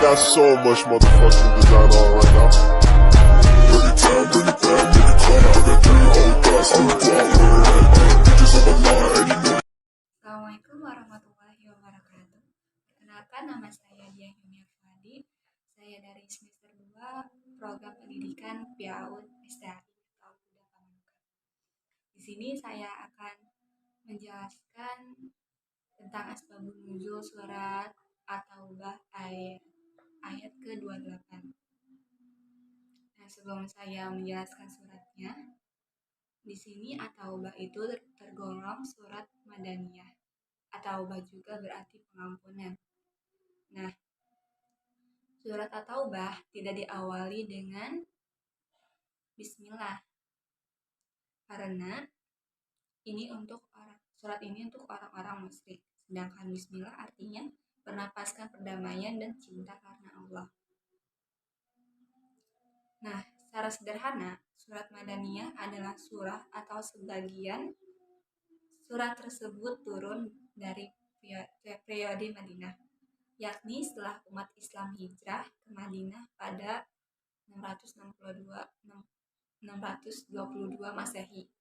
got so much motherfucking design on right now. Bring it down, bring it back, make it clap. I got 3 old guys, I'm the block with it. Bitches on my line, and you know. Assalamualaikum warahmatullahi wabarakatuh. Perkenalkan, nama saya Dian Yuni Fadi. Saya dari semester 2 program pendidikan PAUD STAI atau Buddha Pamanukan. Di sini saya akan menjelaskan tentang asbabun nuzul surat At-Taubah ayat ke-28. Nah, sebelum saya menjelaskan suratnya, di sini At-Taubah itu tergolong surat Madaniyah. At-Taubah juga berarti pengampunan. Nah, surat At-Taubah tidak diawali dengan Bismillah, karena surat ini untuk orang-orang musyrik. Sedangkan Bismillah artinya bernapaskan perdamaian dan cinta karena Allah. Nah, secara sederhana, surat Madaniyah adalah surah atau sebagian surat tersebut turun dari periode Madinah, yakni setelah umat Islam hijrah ke Madinah pada 622 Masehi.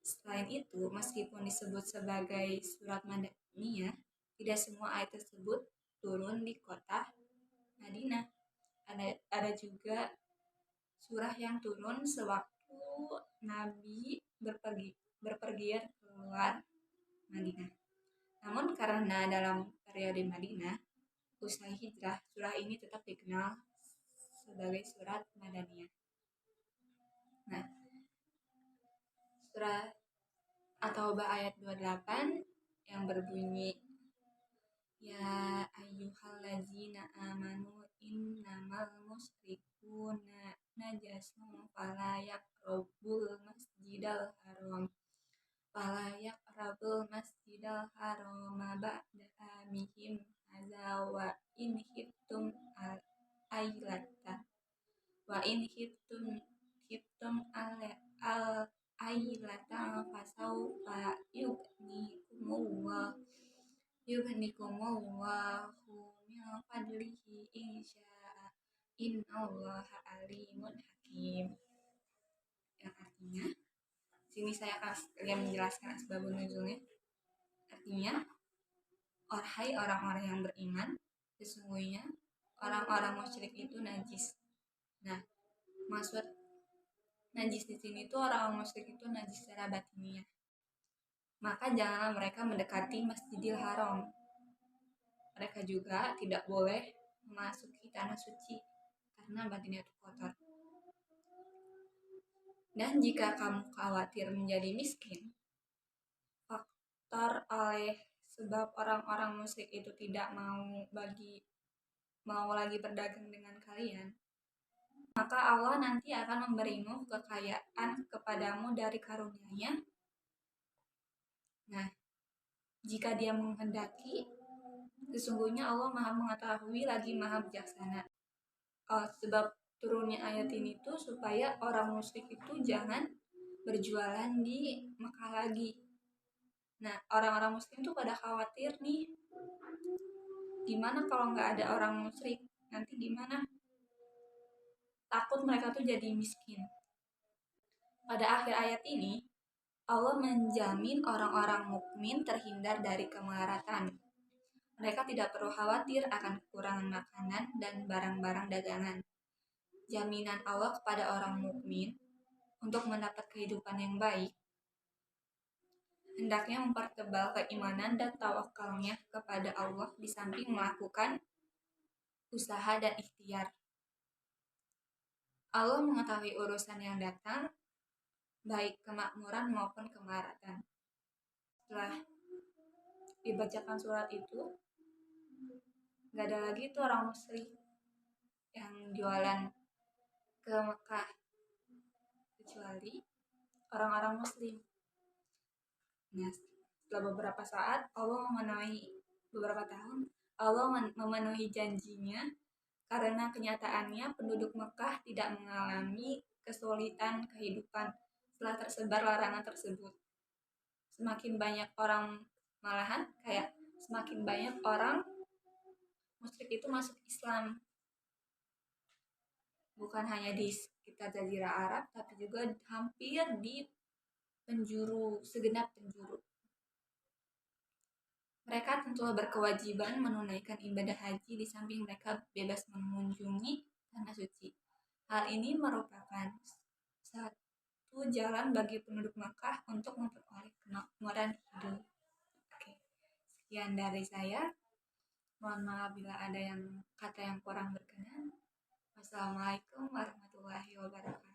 Selain itu, meskipun disebut sebagai surat Madaniyah, tidak semua ayat tersebut turun di kota Madinah. Ada juga surah yang turun sewaktu Nabi berpergian keluar Madinah. Namun karena dalam periode Madinah, usai hijrah, surah ini tetap dikenal sebagai surat Madaniyah. Nah, surah At-Taubah ayat 28 yang berbunyi, Ya ayyuhallazina amanu innamal musyrikuna najasun fala yaqrabul masjidal haram ba'da amihim hadza wa in khiftum al-ailata fasawfa yughnikumullahu min fadlihi insya'a innallaha alimun hakim. Yang artinya, sini saya akan sekalian menjelaskan asbabun nuzulnya. Artinya, hai orang-orang yang beriman, sesungguhnya orang-orang musyrik itu najis. Nah, maksud najis di sini tuh orang musyrik itu najis secara batiniah. Maka janganlah mereka mendekati Masjidil Haram. Mereka juga tidak boleh memasuki tanah suci karena batinnya itu kotor. Dan jika kamu khawatir menjadi miskin, faktor oleh sebab orang-orang musyrik itu tidak mau lagi berdagang dengan kalian, maka Allah nanti akan memberimu kekayaan kepadamu dari karunia-Nya. Nah, jika Dia menghendaki, sesungguhnya Allah Maha mengetahui lagi Maha bijaksana. Sebab turunnya ayat ini tuh supaya orang musyrik itu jangan berjualan di Mekah lagi. Nah, orang-orang muslim tuh pada khawatir nih, gimana kalau nggak ada orang musyrik, nanti gimana? Takut mereka tuh jadi miskin. Pada akhir ayat ini, Allah menjamin orang-orang mukmin terhindar dari kemelaratan. Mereka tidak perlu khawatir akan kekurangan makanan dan barang-barang dagangan. Jaminan Allah kepada orang mukmin untuk mendapat kehidupan yang baik hendaknya mempertebal keimanan dan tawakalnya kepada Allah di samping melakukan usaha dan ikhtiar. Allah mengetahui urusan yang datang, baik kemakmuran maupun kemelaratan. Setelah dibacakan surat itu, gak ada lagi tuh orang musyrik yang jualan ke Mekah, kecuali orang-orang muslim. Nah, setelah beberapa tahun, Allah memenuhi janjinya karena kenyataannya penduduk Mekah tidak mengalami kesulitan kehidupan setelah tersebar larangan tersebut. Semakin banyak orang musyrik itu masuk Islam, bukan hanya di sekitar Jazirah Arab, tapi juga hampir di segenap penjuru. Mereka tentu berkewajiban menunaikan ibadah haji di samping mereka bebas mengunjungi tanah suci. Hal ini merupakan satu jalan bagi penduduk Makkah untuk memperoleh kemakmuran hidup. Oke, sekian dari saya. Mohon maaf bila ada kata yang kurang berkenan. Wassalamualaikum warahmatullahi wabarakatuh.